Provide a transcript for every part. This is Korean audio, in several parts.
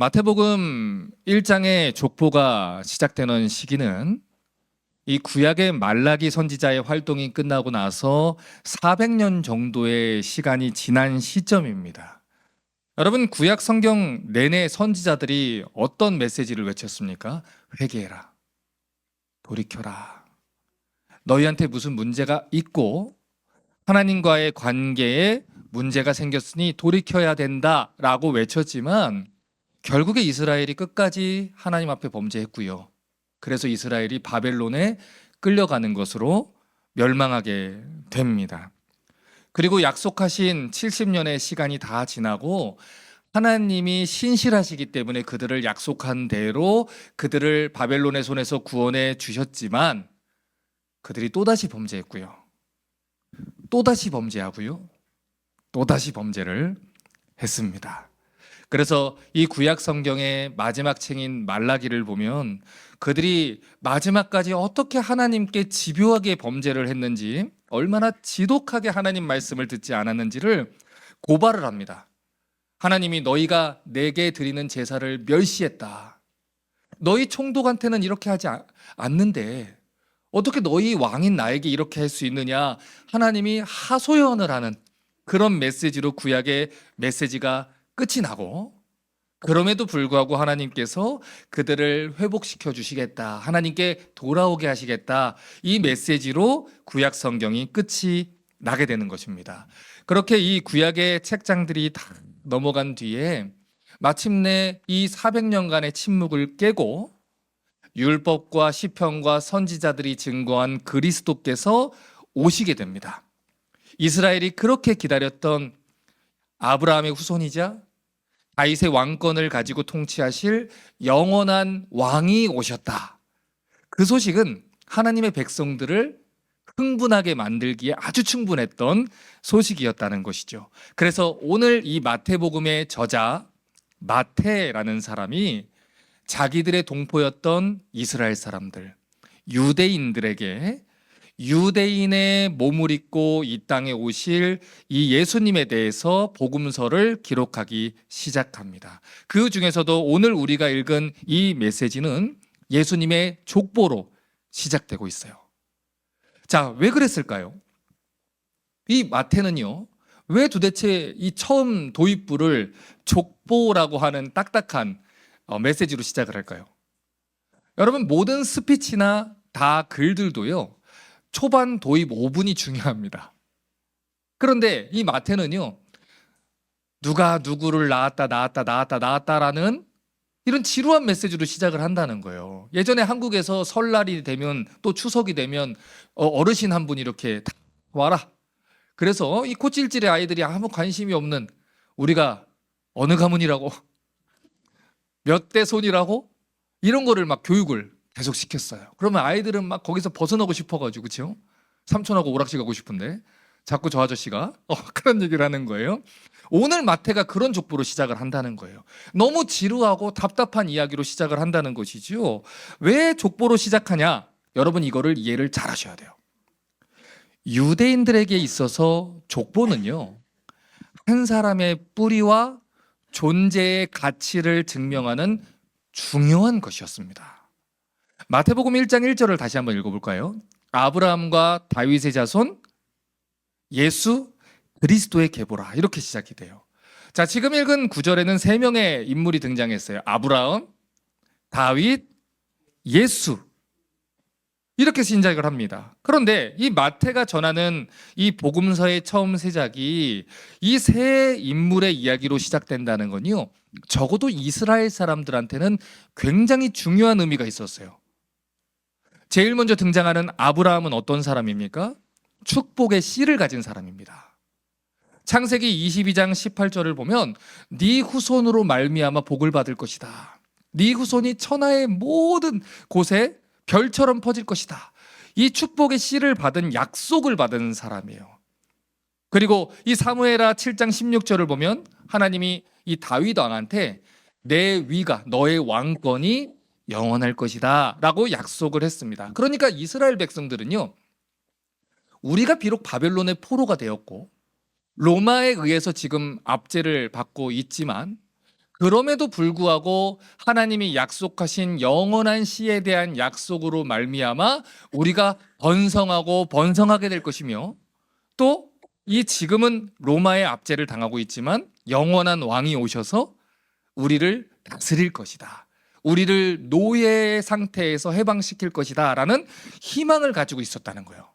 마태복음 1장의 족보가 시작되는 시기는 이 구약의 말라기 선지자의 활동이 끝나고 나서 400년 정도의 시간이 지난 시점입니다. 여러분, 구약 성경 내내 선지자들이 어떤 메시지를 외쳤습니까? 회개해라, 돌이켜라. 너희한테 무슨 문제가 있고 하나님과의 관계에 문제가 생겼으니 돌이켜야 된다라고 외쳤지만 결국에 이스라엘이 끝까지 하나님 앞에 범죄했고요. 그래서 이스라엘이 바벨론에 끌려가는 것으로 멸망하게 됩니다. 그리고 약속하신 70년의 시간이 다 지나고 하나님이 신실하시기 때문에 그들을 약속한 대로 그들을 바벨론의 손에서 구원해 주셨지만 그들이 또다시 범죄했고요. 또다시 범죄하고요. 또다시 범죄를 했습니다. 그래서 이 구약 성경의 마지막 책인 말라기를 보면 그들이 마지막까지 어떻게 하나님께 집요하게 범죄를 했는지, 얼마나 지독하게 하나님 말씀을 듣지 않았는지를 고발을 합니다. 하나님이 너희가 내게 드리는 제사를 멸시했다. 너희 총독한테는 이렇게 하지 않는데 어떻게 너희 왕인 나에게 이렇게 할 수 있느냐. 하나님이 하소연을 하는 그런 메시지로 구약의 메시지가 끝이 나고, 그럼에도 불구하고 하나님께서 그들을 회복시켜 주시겠다, 하나님께 돌아오게 하시겠다, 이 메시지로 구약 성경이 끝이 나게 되는 것입니다. 그렇게 이 구약의 책장들이 다 넘어간 뒤에 마침내 이 400년간의 침묵을 깨고 율법과 시편과 선지자들이 증거한 그리스도께서 오시게 됩니다. 이스라엘이 그렇게 기다렸던 아브라함의 후손이자 다윗의 왕권을 가지고 통치하실 영원한 왕이 오셨다. 그 소식은 하나님의 백성들을 흥분하게 만들기에 아주 충분했던 소식이었다는 것이죠. 그래서 오늘 이 마태복음의 저자 마태라는 사람이 자기들의 동포였던 이스라엘 사람들, 유대인들에게 유대인의 몸을 입고 이 땅에 오실 이 예수님에 대해서 복음서를 기록하기 시작합니다. 그 중에서도 오늘 우리가 읽은 이 메시지는 예수님의 족보로 시작되고 있어요. 자, 왜 그랬을까요? 이 마태는요, 왜 도대체 이 처음 도입부를 족보라고 하는 딱딱한 메시지로 시작을 할까요? 여러분, 모든 스피치나 다 글들도요, 초반 도입 5분이 중요합니다. 그런데 이 마태는요, 누가 누구를 낳았다라는 이런 지루한 메시지로 시작을 한다는 거예요. 예전에 한국에서 설날이 되면 또 추석이 되면 어르신 한 분이 이렇게 와라. 그래서 이 코찔찔의 아이들이 아무 관심이 없는, 우리가 어느 가문이라고, 몇 대 손이라고, 이런 거를 막 교육을 계속 시켰어요. 그러면 아이들은 막 거기서 벗어나고 싶어가지고, 그렇죠? 삼촌하고 오락실 가고 싶은데 자꾸 저 아저씨가 그런 얘기를 하는 거예요. 오늘 마태가 그런 족보로 시작을 한다는 거예요. 너무 지루하고 답답한 이야기로 시작을 한다는 것이죠. 왜 족보로 시작하냐? 여러분, 이거를 이해를 잘 하셔야 돼요. 유대인들에게 있어서 족보는요, 한 사람의 뿌리와 존재의 가치를 증명하는 중요한 것이었습니다. 마태복음 1장 1절을 다시 한번 읽어볼까요? 아브라함과 다윗의 자손 예수 그리스도의 계보라, 이렇게 시작이 돼요. 자, 지금 읽은 구절에는 3명의 인물이 등장했어요. 아브라함, 다윗, 예수, 이렇게 시작을 합니다. 그런데 이 마태가 전하는 이 복음서의 처음 세작이 이 세 인물의 이야기로 시작된다는 건요, 적어도 이스라엘 사람들한테는 굉장히 중요한 의미가 있었어요. 제일 먼저 등장하는 아브라함은 어떤 사람입니까? 축복의 씨를 가진 사람입니다. 창세기 22장 18절을 보면 네 후손으로 말미암아 복을 받을 것이다. 네 후손이 천하의 모든 곳에 별처럼 퍼질 것이다. 이 축복의 씨를 받은, 약속을 받은 사람이에요. 그리고 이 사무엘하 7장 16절을 보면 하나님이 이 다윗 왕한테 내 위가, 너의 왕권이 영원할 것이다 라고 약속을 했습니다. 그러니까 이스라엘 백성들은요, 우리가 비록 바벨론의 포로가 되었고 로마에 의해서 지금 압제를 받고 있지만 그럼에도 불구하고 하나님이 약속하신 영원한 씨에 대한 약속으로 말미암아 우리가 번성하고 번성하게 될 것이며, 또 이 지금은 로마의 압제를 당하고 있지만 영원한 왕이 오셔서 우리를 다스릴 것이다, 우리를 노예 상태에서 해방시킬 것이다 라는 희망을 가지고 있었다는 거예요.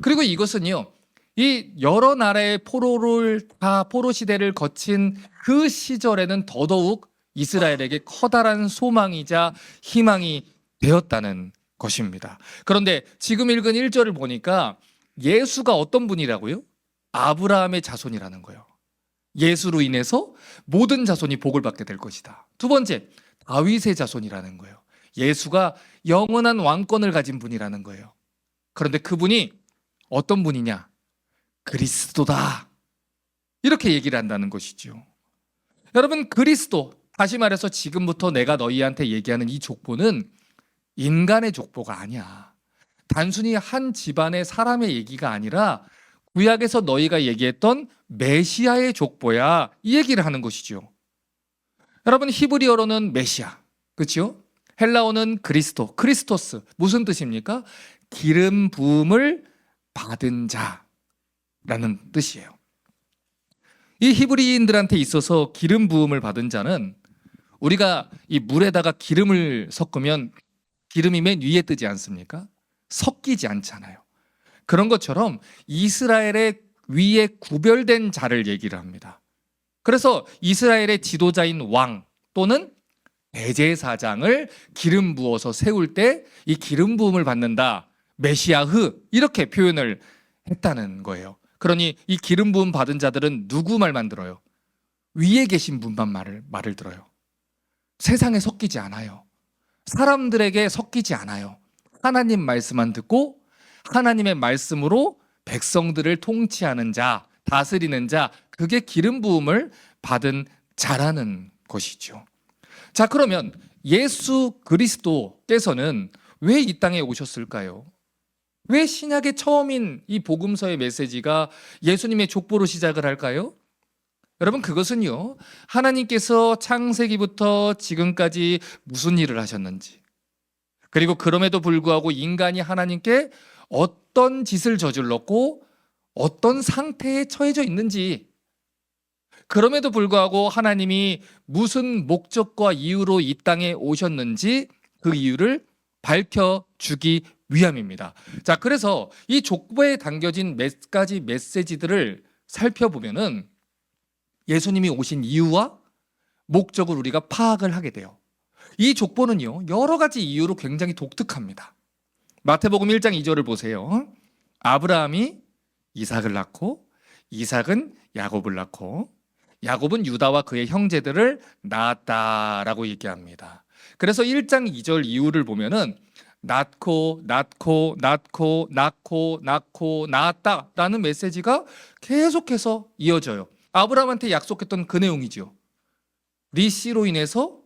그리고 이것은요, 이 여러 나라의 포로 시대를 거친 그 시절에는 더더욱 이스라엘에게 커다란 소망이자 희망이 되었다는 것입니다. 그런데 지금 읽은 1절을 보니까 예수가 어떤 분이라고요? 아브라함의 자손이라는 거예요. 예수로 인해서 모든 자손이 복을 받게 될 것이다. 두 번째, 다윗의 자손이라는 거예요. 예수가 영원한 왕권을 가진 분이라는 거예요. 그런데 그분이 어떤 분이냐? 그리스도다, 이렇게 얘기를 한다는 것이죠. 여러분, 그리스도, 다시 말해서 지금부터 내가 너희한테 얘기하는 이 족보는 인간의 족보가 아니야. 단순히 한 집안의 사람의 얘기가 아니라 구약에서 너희가 얘기했던 메시아의 족보야, 이 얘기를 하는 것이죠. 여러분, 히브리어로는 메시아, 그렇죠? 헬라어는 그리스도, 크리스토스, 무슨 뜻입니까? 기름 부음을 받은 자라는 뜻이에요. 이 히브리인들한테 있어서 기름 부음을 받은 자는, 우리가 이 물에다가 기름을 섞으면 기름이 맨 위에 뜨지 않습니까? 섞이지 않잖아요. 그런 것처럼 이스라엘의 위에 구별된 자를 얘기를 합니다. 그래서 이스라엘의 지도자인 왕 또는 대제사장을 기름 부어서 세울 때 이 기름 부음을 받는다, 메시아흐, 이렇게 표현을 했다는 거예요. 그러니 이 기름 부음 받은 자들은 누구 말만 들어요? 위에 계신 분만 말을 들어요. 세상에 섞이지 않아요. 사람들에게 섞이지 않아요. 하나님 말씀만 듣고 하나님의 말씀으로 백성들을 통치하는 자, 다스리는 자, 그게 기름 부음을 받은 자라는 것이죠. 자, 그러면 예수 그리스도께서는 왜 이 땅에 오셨을까요? 왜 신약의 처음인 이 복음서의 메시지가 예수님의 족보로 시작을 할까요? 여러분, 그것은요, 하나님께서 창세기부터 지금까지 무슨 일을 하셨는지, 그리고 그럼에도 불구하고 인간이 하나님께 어떤 짓을 저질렀고 어떤 상태에 처해져 있는지, 그럼에도 불구하고 하나님이 무슨 목적과 이유로 이 땅에 오셨는지 그 이유를 밝혀주기 위함입니다. 자, 그래서 이 족보에 담겨진 몇 가지 메시지들을 살펴보면은 예수님이 오신 이유와 목적을 우리가 파악을 하게 돼요. 이 족보는요, 여러 가지 이유로 굉장히 독특합니다. 마태복음 1장 2절을 보세요. 아브라함이 이삭을 낳고 이삭은 야곱을 낳고 야곱은 유다와 그의 형제들을 낳았다라고 얘기합니다. 그래서 1장 2절 이후를 보면은 낳고 낳았다라는 메시지가 계속해서 이어져요. 아브라함한테 약속했던 그 내용이죠. 네 씨로 인해서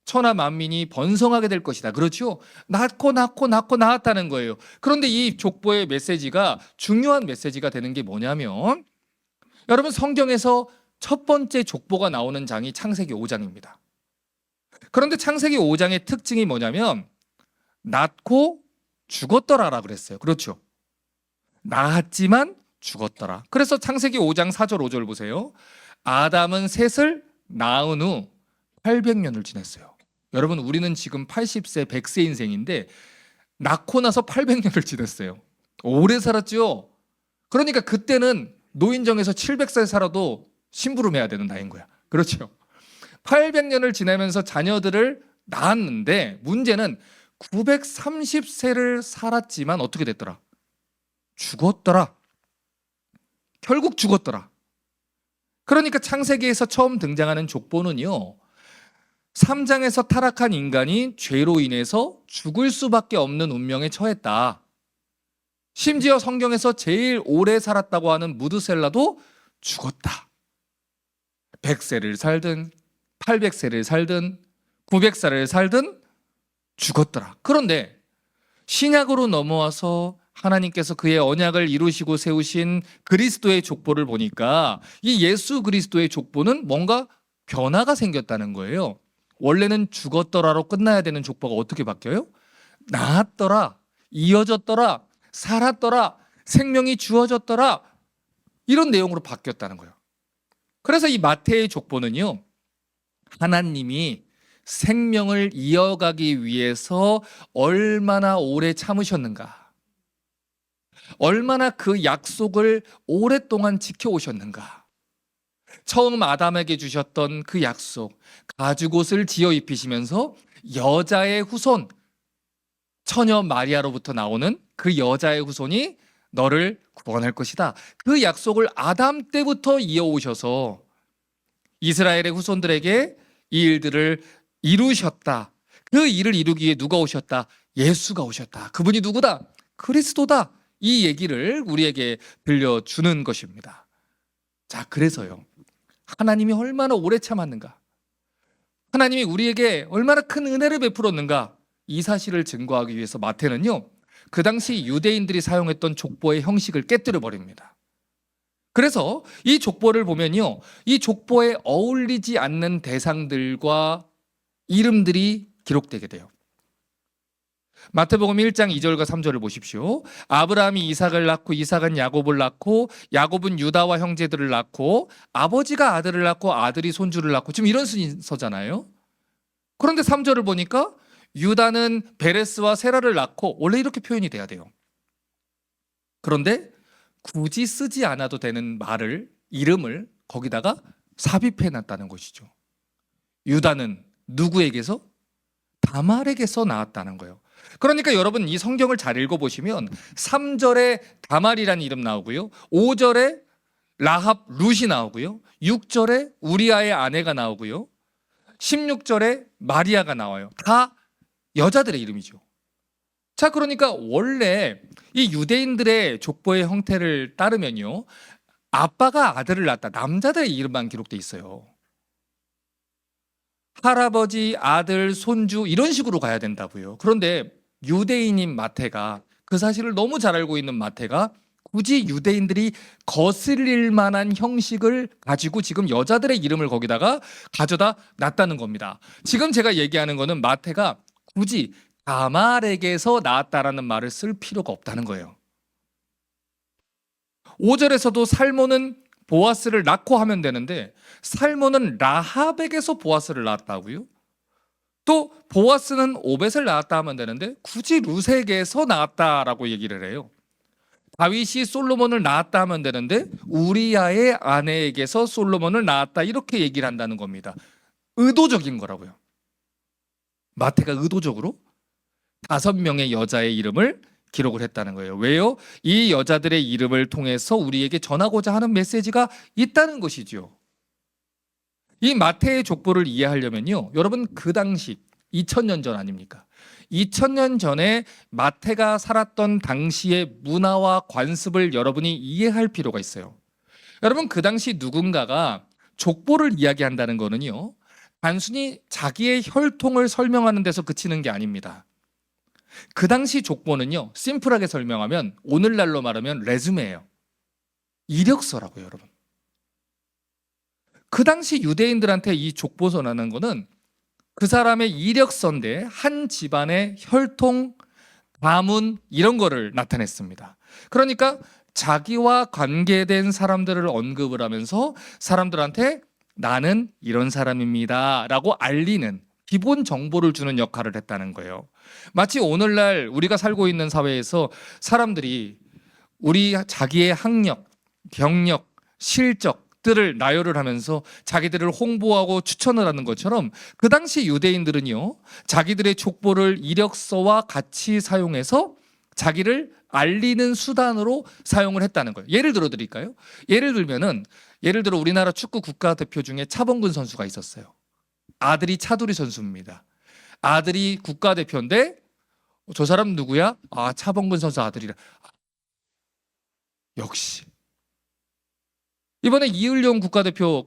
천하 만민이 번성하게 될 것이다. 그렇죠? 낳고 낳았다는 거예요. 그런데 이 족보의 메시지가 중요한 메시지가 되는 게 뭐냐면, 여러분, 성경에서 첫 번째 족보가 나오는 장이 창세기 5장입니다. 그런데 창세기 5장의 특징이 뭐냐면 낳고 죽었더라라 그랬어요. 그렇죠? 낳았지만 죽었더라. 그래서 창세기 5장 4절 5절 보세요. 아담은 셋을 낳은 후 800년을 지냈어요. 여러분, 우리는 지금 80세 100세 인생인데 낳고 나서 800년을 지냈어요. 오래 살았죠. 그러니까 그때는 노인정에서 700살 살아도 심부름해야 되는 나이인 거야. 그렇죠? 800년을 지내면서 자녀들을 낳았는데 문제는 930세를 살았지만 어떻게 됐더라? 죽었더라. 결국 죽었더라. 그러니까 창세기에서 처음 등장하는 족보는요, 3장에서 타락한 인간이 죄로 인해서 죽을 수밖에 없는 운명에 처했다. 심지어 성경에서 제일 오래 살았다고 하는 무드셀라도 죽었다. 100세를 살든 800세를 살든 900살을 살든 죽었더라. 그런데 신약으로 넘어와서 하나님께서 그의 언약을 이루시고 세우신 그리스도의 족보를 보니까 이 예수 그리스도의 족보는 뭔가 변화가 생겼다는 거예요. 원래는 죽었더라로 끝나야 되는 족보가 어떻게 바뀌어요? 나았더라, 이어졌더라, 살았더라, 생명이 주어졌더라, 이런 내용으로 바뀌었다는 거예요. 그래서 이 마태의 족보는요, 하나님이 생명을 이어가기 위해서 얼마나 오래 참으셨는가, 얼마나 그 약속을 오랫동안 지켜오셨는가, 처음 아담에게 주셨던 그 약속, 가죽옷을 지어 입히시면서 여자의 후손, 처녀 마리아로부터 나오는 그 여자의 후손이 너를 구원할 것이다, 그 약속을 아담 때부터 이어오셔서 이스라엘의 후손들에게 이 일들을 이루셨다. 그 일을 이루기 위해 누가 오셨다? 예수가 오셨다. 그분이 누구다? 그리스도다. 이 얘기를 우리에게 들려주는 것입니다. 자, 그래서요, 하나님이 얼마나 오래 참았는가, 하나님이 우리에게 얼마나 큰 은혜를 베풀었는가, 이 사실을 증거하기 위해서 마태는요, 그 당시 유대인들이 사용했던 족보의 형식을 깨뜨려 버립니다. 그래서 이 족보를 보면요, 이 족보에 어울리지 않는 대상들과 이름들이 기록되게 돼요. 마태복음 1장 2절과 3절을 보십시오. 아브라함이 이삭을 낳고 이삭은 야곱을 낳고 야곱은 유다와 형제들을 낳고 아버지가 아들을 낳고 아들이 손주를 낳고, 지금 이런 순서잖아요. 그런데 3절을 보니까 유다는 베레스와 세라를 낳고, 원래 이렇게 표현이 돼야 돼요. 그런데 굳이 쓰지 않아도 되는 이름을 거기다가 삽입해 놨다는 것이죠. 유다는 누구에게서? 다말에게서 나왔다는 거예요. 그러니까 여러분, 이 성경을 잘 읽어보시면 3절에 다말이라는 이름 나오고요, 5절에 라합 룻이 나오고요, 6절에 우리아의 아내가 나오고요, 16절에 마리아가 나와요. 다 여자들의 이름이죠. 자, 그러니까 원래 이 유대인들의 족보의 형태를 따르면요, 아빠가 아들을 낳았다, 남자들의 이름만 기록돼 있어요. 할아버지, 아들, 손주 이런 식으로 가야 된다고요. 그런데 유대인인 마태가, 그 사실을 너무 잘 알고 있는 마태가 굳이 유대인들이 거슬릴 만한 형식을 가지고 지금 여자들의 이름을 거기다가 가져다 놨다는 겁니다. 지금 제가 얘기하는 거는 마태가 굳이 다말에게서 나왔다라는 말을 쓸 필요가 없다는 거예요. 5절에서도 살몬은 보아스를 낳고 하면 되는데, 살몬은 라합에게서 보아스를 낳았다고요? 또 보아스는 오벳을 낳았다 하면 되는데 굳이 룻에게서 낳았다라고 얘기를 해요. 다윗이 솔로몬을 낳았다 하면 되는데 우리아의 아내에게서 솔로몬을 낳았다, 이렇게 얘기를 한다는 겁니다. 의도적인 거라고요. 마태가 의도적으로 5명의 여자의 이름을 기록을 했다는 거예요. 왜요? 이 여자들의 이름을 통해서 우리에게 전하고자 하는 메시지가 있다는 것이죠. 이 마태의 족보를 이해하려면요, 여러분, 그 당시 2000년 전 아닙니까? 2000년 전에 마태가 살았던 당시의 문화와 관습을 여러분이 이해할 필요가 있어요. 여러분, 그 당시 누군가가 족보를 이야기한다는 거는요, 단순히 자기의 혈통을 설명하는 데서 그치는 게 아닙니다. 그 당시 족보는요, 심플하게 설명하면 오늘날로 말하면 레주메예요. 이력서라고요, 여러분. 그 당시 유대인들한테 이 족보서라는 거는 그 사람의 이력서인데 한 집안의 혈통, 가문 이런 거를 나타냈습니다. 그러니까 자기와 관계된 사람들을 언급을 하면서 사람들한테 나는 이런 사람입니다 라고 알리는 기본 정보를 주는 역할을 했다는 거예요. 마치 오늘날 우리가 살고 있는 사회에서 사람들이 우리 자기의 학력, 경력, 실적들을 나열을 하면서 자기들을 홍보하고 추천을 하는 것처럼, 그 당시 유대인들은요, 자기들의 족보를 이력서와 같이 사용해서 자기를 알리는 수단으로 사용을 했다는 거예요. 예를 들어 드릴까요? 예를 들어 우리나라 축구 국가대표 중에 차범근 선수가 있었어요. 아들이 차두리 선수입니다. 아들이 국가대표인데 저 사람 누구야? 아, 차범근 선수 아들이라. 역시 이번에 이을용 국가대표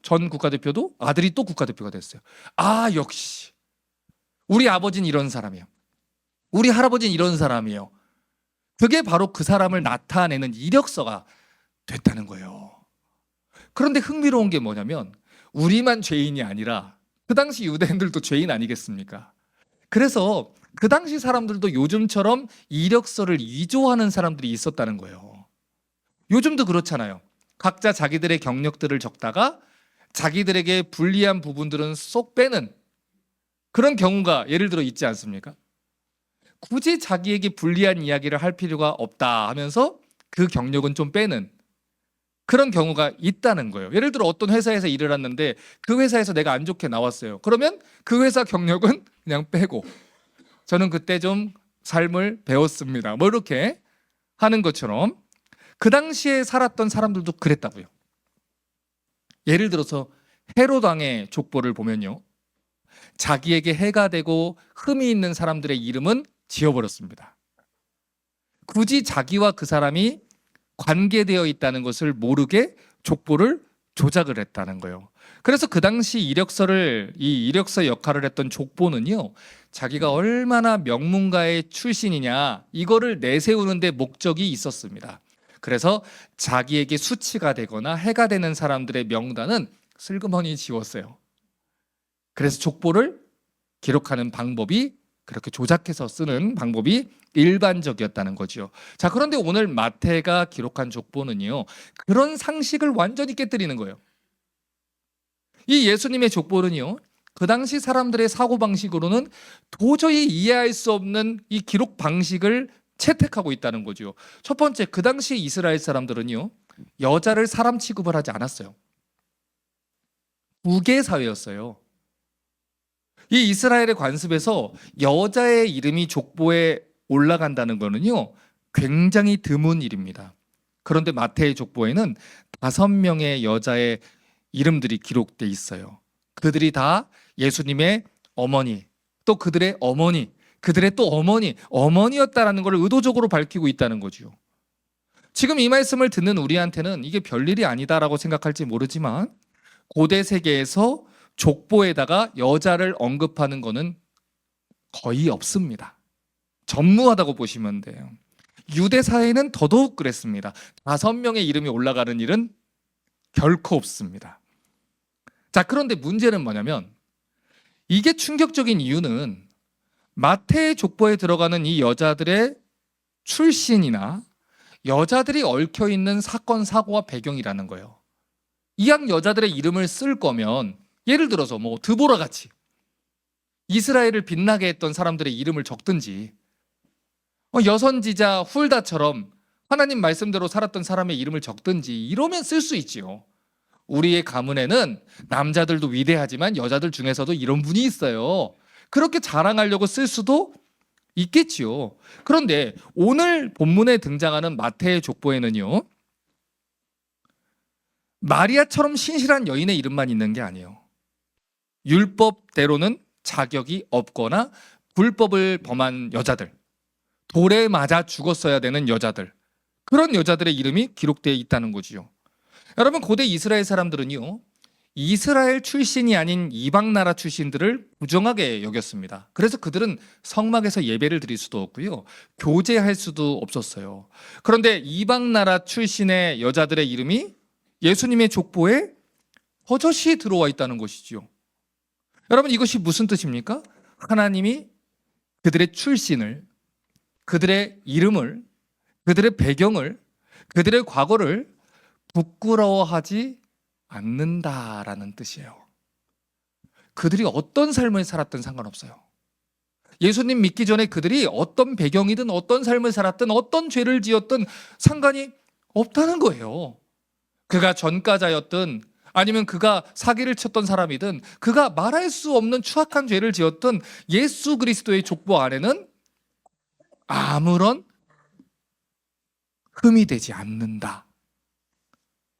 전 국가대표도 아들이 또 국가대표가 됐어요. 아, 역시 우리 아버지는 이런 사람이에요. 우리 할아버지는 이런 사람이에요. 그게 바로 그 사람을 나타내는 이력서가 됐다는 거예요. 그런데 흥미로운 게 뭐냐면 우리만 죄인이 아니라 그 당시 유대인들도 죄인 아니겠습니까? 그래서 그 당시 사람들도 요즘처럼 이력서를 위조하는 사람들이 있었다는 거예요. 요즘도 그렇잖아요. 각자 자기들의 경력들을 적다가 자기들에게 불리한 부분들은 쏙 빼는 그런 경우가 예를 들어 있지 않습니까? 굳이 자기에게 불리한 이야기를 할 필요가 없다 하면서 그 경력은 좀 빼는 그런 경우가 있다는 거예요. 예를 들어 어떤 회사에서 일을 했는데 그 회사에서 내가 안 좋게 나왔어요. 그러면 그 회사 경력은 그냥 빼고 저는 그때 좀 삶을 배웠습니다. 뭐 이렇게 하는 것처럼 그 당시에 살았던 사람들도 그랬다고요. 예를 들어서 헤롯 왕의 족보를 보면요. 자기에게 해가 되고 흠이 있는 사람들의 이름은 지워버렸습니다. 굳이 자기와 그 사람이 관계되어 있다는 것을 모르게 족보를 조작을 했다는 거예요. 그래서 그 당시 이 이력서 역할을 했던 족보는요, 자기가 얼마나 명문가의 출신이냐 이거를 내세우는 데 목적이 있었습니다. 그래서 자기에게 수치가 되거나 해가 되는 사람들의 명단은 슬그머니 지웠어요. 그래서 족보를 기록하는 방법이 그렇게 조작해서 쓰는 방법이 일반적이었다는 거죠. 자, 그런데 오늘 마태가 기록한 족보는요, 그런 상식을 완전히 깨뜨리는 거예요. 이 예수님의 족보는요, 그 당시 사람들의 사고방식으로는 도저히 이해할 수 없는 이 기록 방식을 채택하고 있다는 거죠. 첫 번째, 그 당시 이스라엘 사람들은요, 여자를 사람 취급을 하지 않았어요. 부계 사회였어요. 이 이스라엘의 관습에서 여자의 이름이 족보에 올라간다는 거는요, 굉장히 드문 일입니다. 그런데 마태의 족보에는 5명의 여자의 이름들이 기록돼 있어요. 그들이 다 예수님의 어머니, 또 그들의 어머니, 그들의 또 어머니였다라는 걸 의도적으로 밝히고 있다는 거죠. 지금 이 말씀을 듣는 우리한테는 이게 별일이 아니다라고 생각할지 모르지만 고대 세계에서 족보에다가 여자를 언급하는 거는 거의 없습니다. 전무하다고 보시면 돼요. 유대 사회는 더더욱 그랬습니다. 5명의 이름이 올라가는 일은 결코 없습니다. 자, 그런데 문제는 뭐냐면 이게 충격적인 이유는 마태의 족보에 들어가는 이 여자들의 출신이나 여자들이 얽혀 있는 사건, 사고와 배경이라는 거예요. 이왕 여자들의 이름을 쓸 거면 예를 들어서 뭐 드보라 같이 이스라엘을 빛나게 했던 사람들의 이름을 적든지 여선지자 훌다처럼 하나님 말씀대로 살았던 사람의 이름을 적든지 이러면 쓸 수 있지요. 우리의 가문에는 남자들도 위대하지만 여자들 중에서도 이런 분이 있어요. 그렇게 자랑하려고 쓸 수도 있겠지요. 그런데 오늘 본문에 등장하는 마태의 족보에는요, 마리아처럼 신실한 여인의 이름만 있는 게 아니에요. 율법대로는 자격이 없거나 불법을 범한 여자들, 돌에 맞아 죽었어야 되는 여자들, 그런 여자들의 이름이 기록되어 있다는 거지요. 여러분, 고대 이스라엘 사람들은요, 이스라엘 출신이 아닌 이방 나라 출신들을 부정하게 여겼습니다. 그래서 그들은 성막에서 예배를 드릴 수도 없고요, 교제할 수도 없었어요. 그런데 이방 나라 출신의 여자들의 이름이 예수님의 족보에 버젓이 들어와 있다는 것이지요. 여러분, 이것이 무슨 뜻입니까? 하나님이 그들의 출신을, 그들의 이름을, 그들의 배경을, 그들의 과거를 부끄러워하지 않는다라는 뜻이에요. 그들이 어떤 삶을 살았든 상관없어요. 예수님 믿기 전에 그들이 어떤 배경이든 어떤 삶을 살았든 어떤 죄를 지었든 상관이 없다는 거예요. 그가 전과자였든 아니면 그가 사기를 쳤던 사람이든 그가 말할 수 없는 추악한 죄를 지었든 예수 그리스도의 족보 안에는 아무런 흠이 되지 않는다.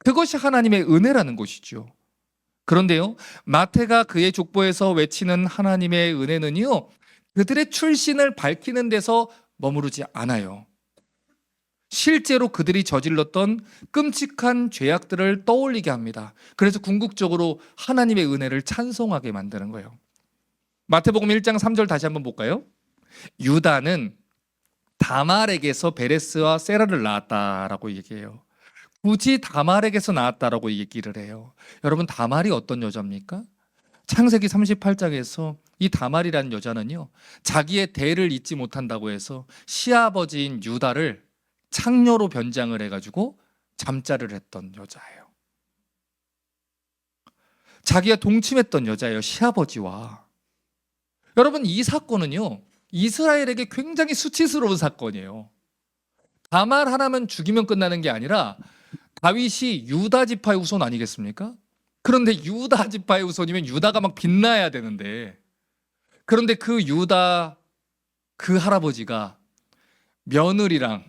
그것이 하나님의 은혜라는 것이죠. 그런데요, 마태가 그의 족보에서 외치는 하나님의 은혜는요, 그들의 출신을 밝히는 데서 머무르지 않아요. 실제로 그들이 저질렀던 끔찍한 죄악들을 떠올리게 합니다. 그래서 궁극적으로 하나님의 은혜를 찬송하게 만드는 거예요. 마태복음 1장 3절 다시 한번 볼까요? 유다는 다말에게서 베레스와 세라를 낳았다라고 얘기해요. 굳이 다말에게서 나왔다라고 얘기를 해요. 여러분, 다말이 어떤 여자입니까? 창세기 38장에서 이 다말이라는 여자는요, 자기의 대를 잇지 못한다고 해서 시아버지인 유다를 창녀로 변장을 해가지고 잠자를 했던 여자예요. 자기가 동침했던 여자예요, 시아버지와. 여러분, 이 사건은요, 이스라엘에게 굉장히 수치스러운 사건이에요. 다말 하나만 죽이면 끝나는 게 아니라 다윗이 유다 지파의 후손 아니겠습니까? 그런데 유다 지파의 후손이면 유다가 막 빛나야 되는데, 그런데 그 유다 그 할아버지가 며느리랑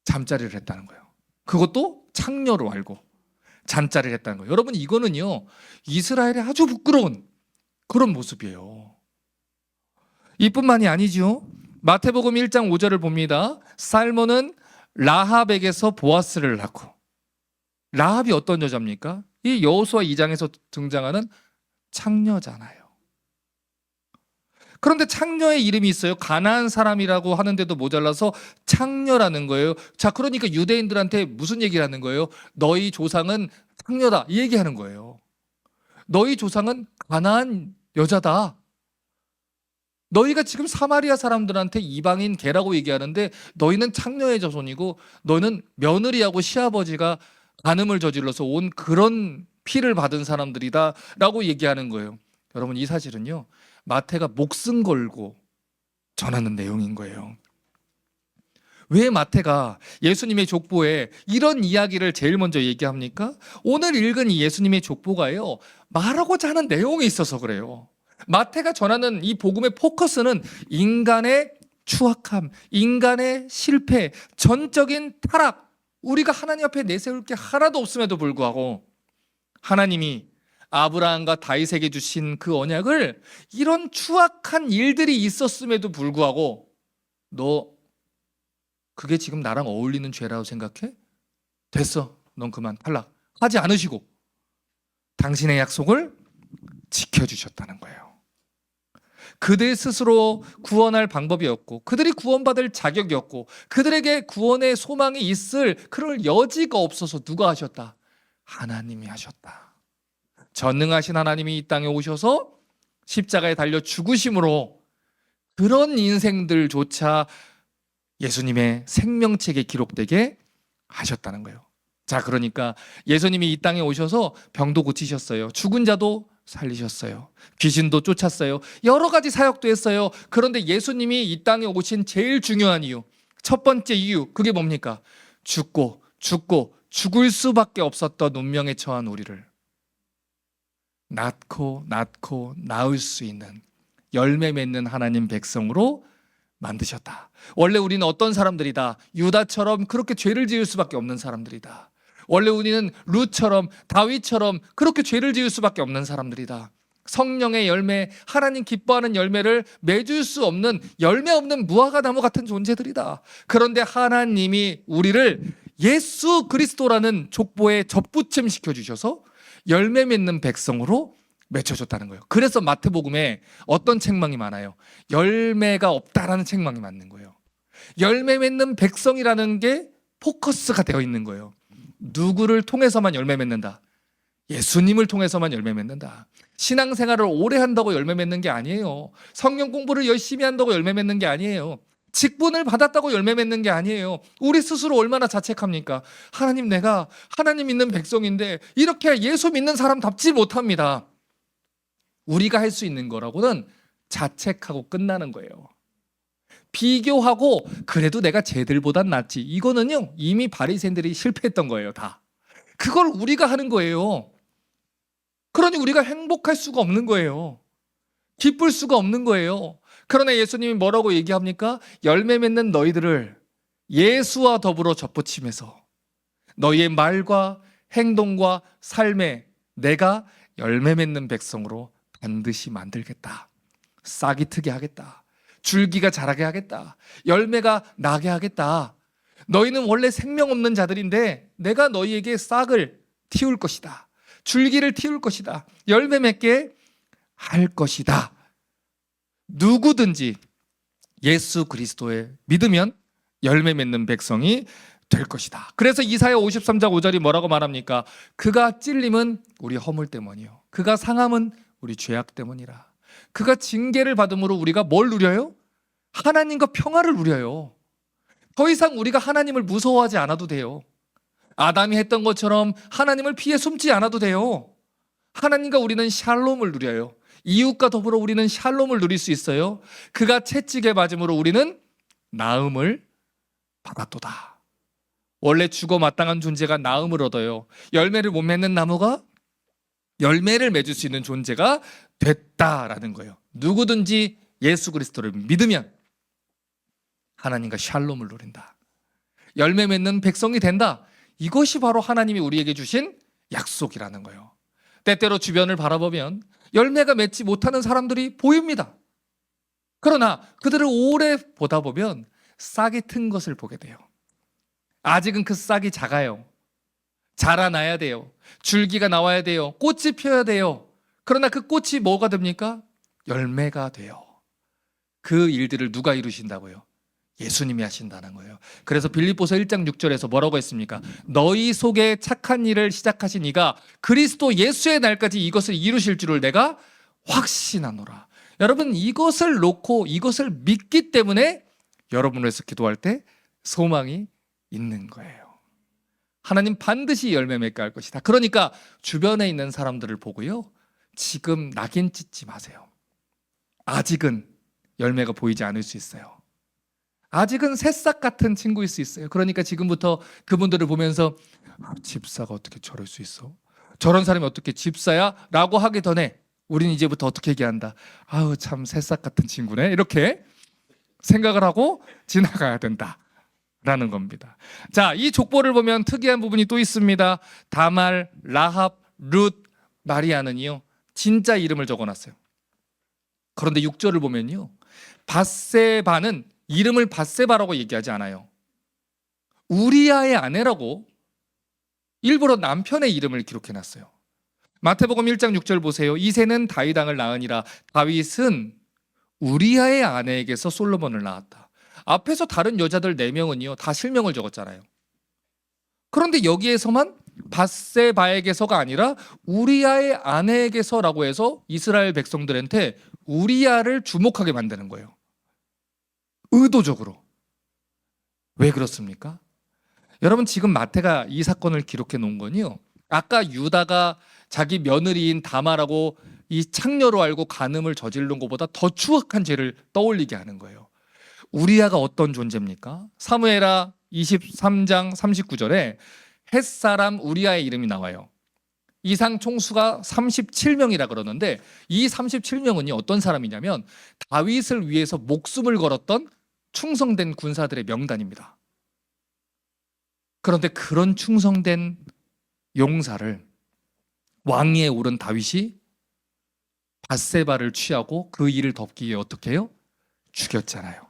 잠자리를 했다는 거예요. 그것도 창녀로 알고 잠자리를 했다는 거예요. 여러분, 이거는요, 이스라엘의 아주 부끄러운 그런 모습이에요. 이뿐만이 아니죠. 마태복음 1장 5절을 봅니다. 살몬은 라합에게서 보아스를 낳고, 라합이 어떤 여자입니까? 이 여호수아 2장에서 등장하는 창녀잖아요. 그런데 창녀의 이름이 있어요. 가나안 사람이라고 하는데도 모자라서 창녀라는 거예요. 자, 그러니까 유대인들한테 무슨 얘기를 하는 거예요? 너희 조상은 창녀다, 이 얘기하는 거예요. 너희 조상은 가나안 여자다. 너희가 지금 사마리아 사람들한테 이방인 개라고 얘기하는데 너희는 창녀의 자손이고 너희는 며느리하고 시아버지가 간음을 저질러서 온 그런 피를 받은 사람들이다 라고 얘기하는 거예요. 여러분, 이 사실은요, 마태가 목숨 걸고 전하는 내용인 거예요. 왜 마태가 예수님의 족보에 이런 이야기를 제일 먼저 얘기합니까? 오늘 읽은 이 예수님의 족보가요, 말하고자 하는 내용이 있어서 그래요. 마태가 전하는 이 복음의 포커스는 인간의 추악함, 인간의 실패, 전적인 타락, 우리가 하나님 앞에 내세울 게 하나도 없음에도 불구하고 하나님이 아브라함과 다윗에게 주신 그 언약을 이런 추악한 일들이 있었음에도 불구하고 너 그게 지금 나랑 어울리는 죄라고 생각해? 됐어, 넌 그만 탈락 하지 않으시고 당신의 약속을 지켜주셨다는 거예요. 그들 스스로 구원할 방법이었고 그들이 구원받을 자격이었고 그들에게 구원의 소망이 있을 그럴 여지가 없어서 누가 하셨다? 하나님이 하셨다. 전능하신 하나님이 이 땅에 오셔서 십자가에 달려 죽으심으로 그런 인생들조차 예수님의 생명책에 기록되게 하셨다는 거예요. 자, 그러니까 예수님이 이 땅에 오셔서 병도 고치셨어요. 죽은 자도 살리셨어요. 귀신도 쫓았어요. 여러 가지 사역도 했어요. 그런데 예수님이 이 땅에 오신 제일 중요한 이유, 첫 번째 이유, 그게 뭡니까? 죽고 죽을 수밖에 없었던 운명에 처한 우리를 낳고 낳을 수 있는 열매 맺는 하나님 백성으로 만드셨다. 원래 우리는 어떤 사람들이다? 유다처럼 그렇게 죄를 지을 수밖에 없는 사람들이다. 원래 우리는 룻처럼 다윗처럼 그렇게 죄를 지을 수밖에 없는 사람들이다. 성령의 열매, 하나님 기뻐하는 열매를 맺을 수 없는 열매 없는 무화과 나무 같은 존재들이다. 그런데 하나님이 우리를 예수 그리스도라는 족보에 접붙임 시켜주셔서 열매 맺는 백성으로 맺혀줬다는 거예요. 그래서 마태복음에 어떤 책망이 많아요? 열매가 없다라는 책망이 많은 거예요. 열매 맺는 백성이라는 게 포커스가 되어 있는 거예요. 누구를 통해서만 열매 맺는다? 예수님을 통해서만 열매 맺는다. 신앙생활을 오래 한다고 열매 맺는 게 아니에요. 성경 공부를 열심히 한다고 열매 맺는 게 아니에요. 직분을 받았다고 열매 맺는 게 아니에요. 우리 스스로 얼마나 자책합니까? 하나님, 내가 하나님 믿는 백성인데 이렇게 예수 믿는 사람답지 못합니다. 우리가 할 수 있는 거라고는 자책하고 끝나는 거예요. 비교하고 그래도 내가 쟤들보단 낫지. 이거는요, 이미 바리새인들이 실패했던 거예요, 다. 그걸 우리가 하는 거예요. 그러니 우리가 행복할 수가 없는 거예요. 기쁠 수가 없는 거예요. 그러나 예수님이 뭐라고 얘기합니까? 열매 맺는 너희들을 예수와 더불어 접붙임에서 너희의 말과 행동과 삶에 내가 열매 맺는 백성으로 반드시 만들겠다. 싹이 트게 하겠다. 줄기가 자라게 하겠다. 열매가 나게 하겠다. 너희는 원래 생명 없는 자들인데 내가 너희에게 싹을 틔울 것이다. 줄기를 틔울 것이다. 열매 맺게 할 것이다. 누구든지 예수 그리스도에 믿으면 열매 맺는 백성이 될 것이다. 그래서 이사야 53장 5절이 뭐라고 말합니까? 그가 찔림은 우리 허물 때문이요, 그가 상함은 우리 죄악 때문이라. 그가 징계를 받음으로 우리가 뭘 누려요? 하나님과 평화를 누려요. 더 이상 우리가 하나님을 무서워하지 않아도 돼요. 아담이 했던 것처럼 하나님을 피해 숨지 않아도 돼요. 하나님과 우리는 샬롬을 누려요. 이웃과 더불어 우리는 샬롬을 누릴 수 있어요. 그가 채찍에 맞음으로 우리는 나음을 받았도다. 원래 죽어 마땅한 존재가 나음을 얻어요. 열매를 못 맺는 나무가 열매를 맺을 수 있는 존재가 됐다라는 거예요. 누구든지 예수 그리스도를 믿으면 하나님과 샬롬을 누린다. 열매 맺는 백성이 된다. 이것이 바로 하나님이 우리에게 주신 약속이라는 거예요. 때때로 주변을 바라보면 열매가 맺지 못하는 사람들이 보입니다. 그러나 그들을 오래 보다 보면 싹이 튼 것을 보게 돼요. 아직은 그 싹이 작아요. 자라나야 돼요. 줄기가 나와야 돼요. 꽃이 피어야 돼요. 그러나 그 꽃이 뭐가 됩니까? 열매가 돼요. 그 일들을 누가 이루신다고요? 예수님이 하신다는 거예요. 그래서 빌립보서 1장 6절에서 뭐라고 했습니까? 너희 속에 착한 일을 시작하신 이가 그리스도 예수의 날까지 이것을 이루실 줄을 내가 확신하노라. 여러분, 이것을 놓고 이것을 믿기 때문에 여러분을 위해서 기도할 때 소망이 있는 거예요. 하나님 반드시 열매 맺게 할 것이다. 그러니까 주변에 있는 사람들을 보고요, 지금 낙인 찍지 마세요. 아직은 열매가 보이지 않을 수 있어요. 아직은 새싹 같은 친구일 수 있어요. 그러니까 지금부터 그분들을 보면서 집사가 어떻게 저럴 수 있어? 저런 사람이 어떻게 집사야? 라고 하기 전에 우리는 이제부터 어떻게 얘기한다? 아우, 참 새싹 같은 친구네. 이렇게 생각을 하고 지나가야 된다 라는 겁니다. 자, 이 족보를 보면 특이한 부분이 또 있습니다. 다말, 라합, 룻, 마리아는요, 진짜 이름을 적어놨어요. 그런데 6절을 보면요, 밧세바는 이름을 밧세바라고 얘기하지 않아요. 우리아의 아내라고 일부러 남편의 이름을 기록해놨어요. 마태복음 1장 6절 보세요. 이새는 다윗 왕을 낳으니라. 다윗은 우리아의 아내에게서 솔로몬을 낳았다. 앞에서 다른 여자들 4명은요 다 실명을 적었잖아요. 그런데 여기에서만 밧세바에게서가 아니라 우리아의 아내에게서라고 해서 이스라엘 백성들한테 우리아를 주목하게 만드는 거예요. 의도적으로. 왜 그렇습니까? 여러분, 지금 마태가 이 사건을 기록해 놓은 건요, 아까 유다가 자기 며느리인 다말하고 이 창녀로 알고 간음을 저지른 것보다 더 추악한 죄를 떠올리게 하는 거예요. 우리아가 어떤 존재입니까? 사무엘하 23장 39절에 햇사람 우리아의 이름이 나와요. 이상 총수가 37명이라 그러는데 이 37명은요 어떤 사람이냐면 다윗을 위해서 목숨을 걸었던 충성된 군사들의 명단입니다. 그런데 그런 충성된 용사를 왕위에 오른 다윗이 밧세바를 취하고 그 일을 덮기 위해 어떻게 해요? 죽였잖아요.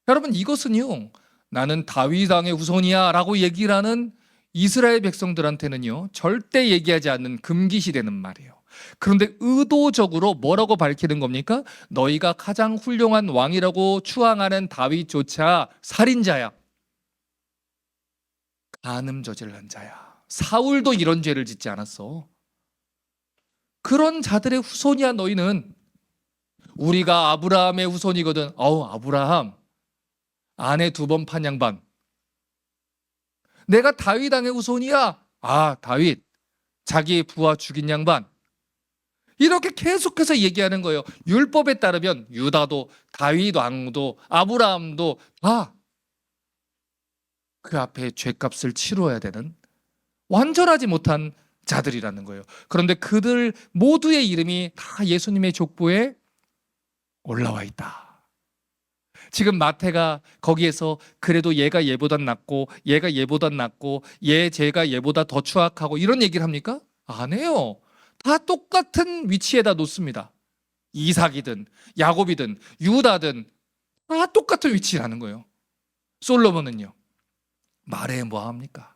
여러분, 이것은요, 나는 다윗 왕의 후손이야 라고 얘기를 하는 이스라엘 백성들한테는요 절대 얘기하지 않는 금기시되는 말이에요. 그런데 의도적으로 뭐라고 밝히는 겁니까? 너희가 가장 훌륭한 왕이라고 추앙하는 다윗조차 살인자야, 간음 저지른 자야. 사울도 이런 죄를 짓지 않았어. 그런 자들의 후손이야 너희는. 우리가 아브라함의 후손이거든. 아브라함 아내 2번 판 양반. 내가 다윗 왕의 후손이야. 다윗 자기 부하 죽인 양반. 이렇게 계속해서 얘기하는 거예요. 율법에 따르면 유다도 다윗 왕도 아브라함도 다 그 앞에 죄값을 치러야 되는 완전하지 못한 자들이라는 거예요. 그런데 그들 모두의 이름이 다 예수님의 족보에 올라와 있다. 지금 마태가 거기에서 그래도 얘가 얘보단 낫고 얘가 얘보단 낫고 얘 죄가 얘보다 더 추악하고 이런 얘기를 합니까? 안 해요. 다 똑같은 위치에다 놓습니다. 이삭이든 야곱이든 유다든 다 똑같은 위치라는 거예요. 솔로몬은요 말해 뭐합니까?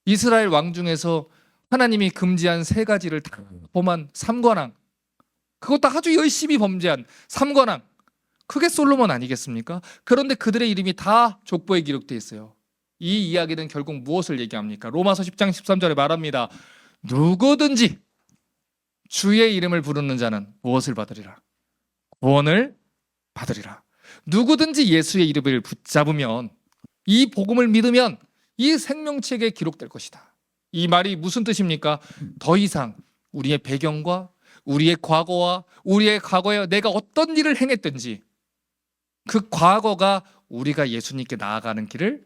이스라엘 왕 중에서 하나님이 금지한 3가지를 다 범한 3관왕, 그것도 아주 열심히 범죄한 3관왕, 그게 솔로몬 아니겠습니까? 그런데 그들의 이름이 다 족보에 기록되어 있어요. 이 이야기는 결국 무엇을 얘기합니까? 로마서 10장 13절에 말합니다. 누구든지 주의 이름을 부르는 자는 무엇을 받으리라? 구원을 받으리라. 누구든지 예수의 이름을 붙잡으면, 이 복음을 믿으면 이 생명책에 기록될 것이다. 이 말이 무슨 뜻입니까? 더 이상 우리의 배경과 우리의 과거와 우리의 과거에 내가 어떤 일을 행했든지 그 과거가 우리가 예수님께 나아가는 길을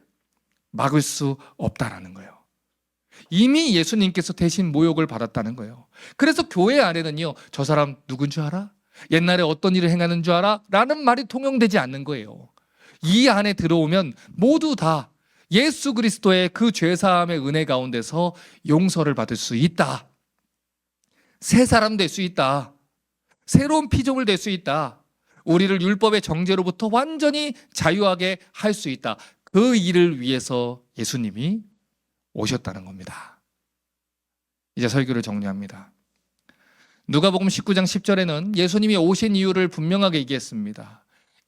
막을 수 없다라는 거예요. 이미 예수님께서 대신 모욕을 받았다는 거예요. 그래서 교회 안에는요, 저 사람 누군 줄 알아? 옛날에 어떤 일을 행하는 줄 알아? 라는 말이 통용되지 않는 거예요. 이 안에 들어오면 모두 다 예수 그리스도의 그 죄사함의 은혜 가운데서 용서를 받을 수 있다. 새 사람 될 수 있다. 새로운 피조물 될 수 있다. 우리를 율법의 정죄로부터 완전히 자유하게 할 수 있다. 그 일을 위해서 예수님이 오셨다는 겁니다. 이제 설교를 정리합니다. 누가복음 19장 10절에는 예수님이 오신 이유를 분명하게 얘기했습니다.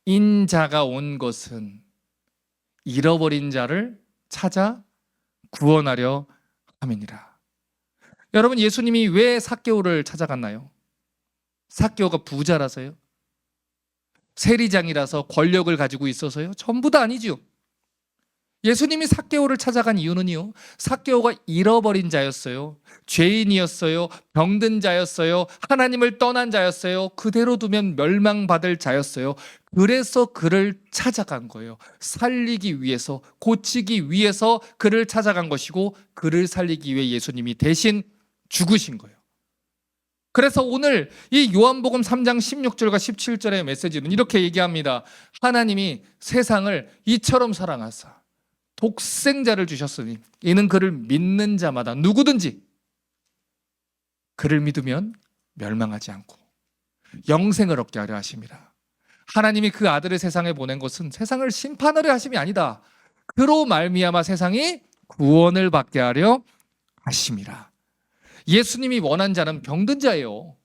인자가 온 것은 잃어버린 자를 찾아 구원하려 함이니라. 여러분, 예수님이 왜 삭개오를 찾아갔나요? 삭개오가 부자라서요? 세리장이라서 권력을 가지고 있어서요? 전부 다 아니죠. 예수님이 삭개오를 찾아간 이유는요, 삭개오가 잃어버린 자였어요. 죄인이었어요. 병든 자였어요. 하나님을 떠난 자였어요. 그대로 두면 멸망받을 자였어요. 그래서 그를 찾아간 거예요. 살리기 위해서, 고치기 위해서 그를 찾아간 것이고, 그를 살리기 위해 예수님이 대신 죽으신 거예요. 그래서 오늘 이 요한복음 3장 16절과 17절의 메시지는 이렇게 얘기합니다. 하나님이 세상을 이처럼 사랑하사 독생자를 주셨으니 이는 그를 믿는 자마다 누구든지 그를 믿으면 멸망하지 않고 영생을 얻게 하려 하심이라. 하나님이 그 아들을 세상에 보낸 것은 세상을 심판하려 하심이 아니다. 그로 말미암아 세상이 구원을 받게 하려 하심이라. 예수님이 원한 자는 병든 자예요.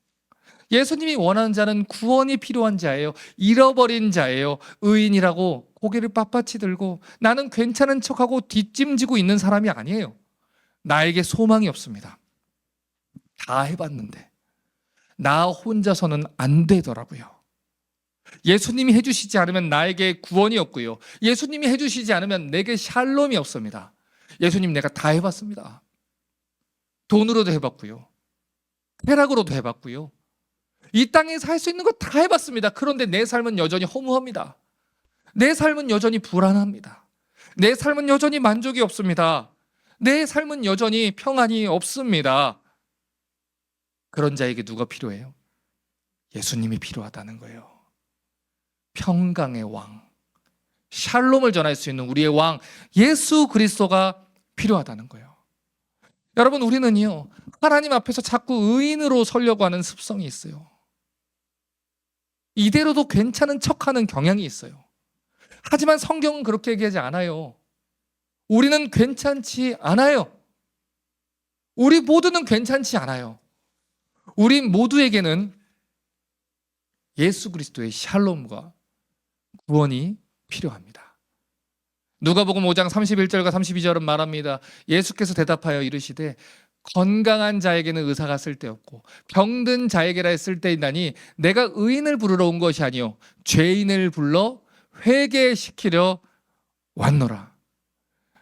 예수님이 원하는 자는 구원이 필요한 자예요. 잃어버린 자예요. 의인이라고 고개를 빳빳이 들고 나는 괜찮은 척하고 뒷짐지고 있는 사람이 아니에요. 나에게 소망이 없습니다. 다 해봤는데 나 혼자서는 안 되더라고요. 예수님이 해주시지 않으면 나에게 구원이 없고요. 예수님이 해주시지 않으면 내게 샬롬이 없습니다. 예수님, 내가 다 해봤습니다. 돈으로도 해봤고요. 쾌락으로도 해봤고요. 이 땅에서 할 수 있는 거 다 해봤습니다. 그런데 내 삶은 여전히 허무합니다. 내 삶은 여전히 불안합니다. 내 삶은 여전히 만족이 없습니다. 내 삶은 여전히 평안이 없습니다. 그런 자에게 누가 필요해요? 예수님이 필요하다는 거예요. 평강의 왕, 샬롬을 전할 수 있는 우리의 왕 예수 그리스도가 필요하다는 거예요. 여러분, 우리는요, 하나님 앞에서 자꾸 의인으로 서려고 하는 습성이 있어요. 이대로도 괜찮은 척하는 경향이 있어요. 하지만 성경은 그렇게 얘기하지 않아요. 우리는 괜찮지 않아요. 우리 모두는 괜찮지 않아요. 우리 모두에게는 예수 그리스도의 샬롬과 구원이 필요합니다. 누가복음 5장 31절과 32절은 말합니다. 예수께서 대답하여 이르시되 건강한 자에게는 의사가 쓸데없고 병든 자에게라 쓸데있나니 내가 의인을 부르러 온 것이 아니요 죄인을 불러 회개시키려 왔노라.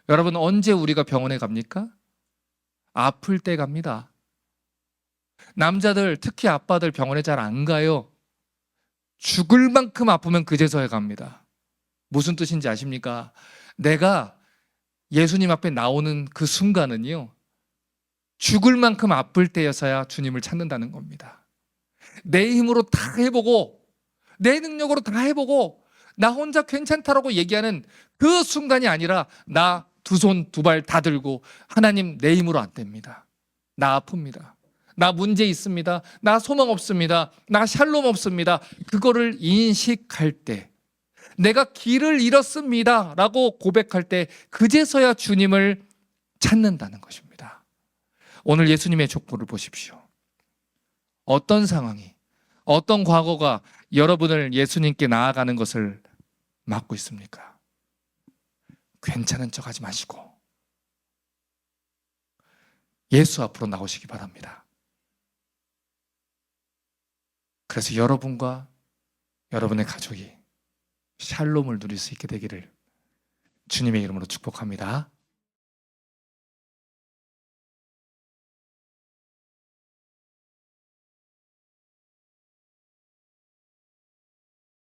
여러분, 언제 우리가 병원에 갑니까? 아플 때 갑니다. 남자들, 특히 아빠들 병원에 잘 안 가요. 죽을 만큼 아프면 그제서야 갑니다. 무슨 뜻인지 아십니까? 내가 예수님 앞에 나오는 그 순간은요, 죽을 만큼 아플 때여서야 주님을 찾는다는 겁니다. 내 힘으로 다 해보고 내 능력으로 다 해보고 나 혼자 괜찮다라고 얘기하는 그 순간이 아니라 나 두 손 두 발 다 들고 하나님, 내 힘으로 안 됩니다. 나 아픕니다. 나 문제 있습니다. 나 소망 없습니다. 나 샬롬 없습니다. 그거를 인식할 때, 내가 길을 잃었습니다 라고 고백할 때 그제서야 주님을 찾는다는 것입니다. 오늘 예수님의 족보를 보십시오. 어떤 상황이, 어떤 과거가 여러분을 예수님께 나아가는 것을 막고 있습니까? 괜찮은 척 하지 마시고 예수 앞으로 나오시기 바랍니다. 그래서 여러분과 여러분의 가족이 샬롬을 누릴 수 있게 되기를 주님의 이름으로 축복합니다.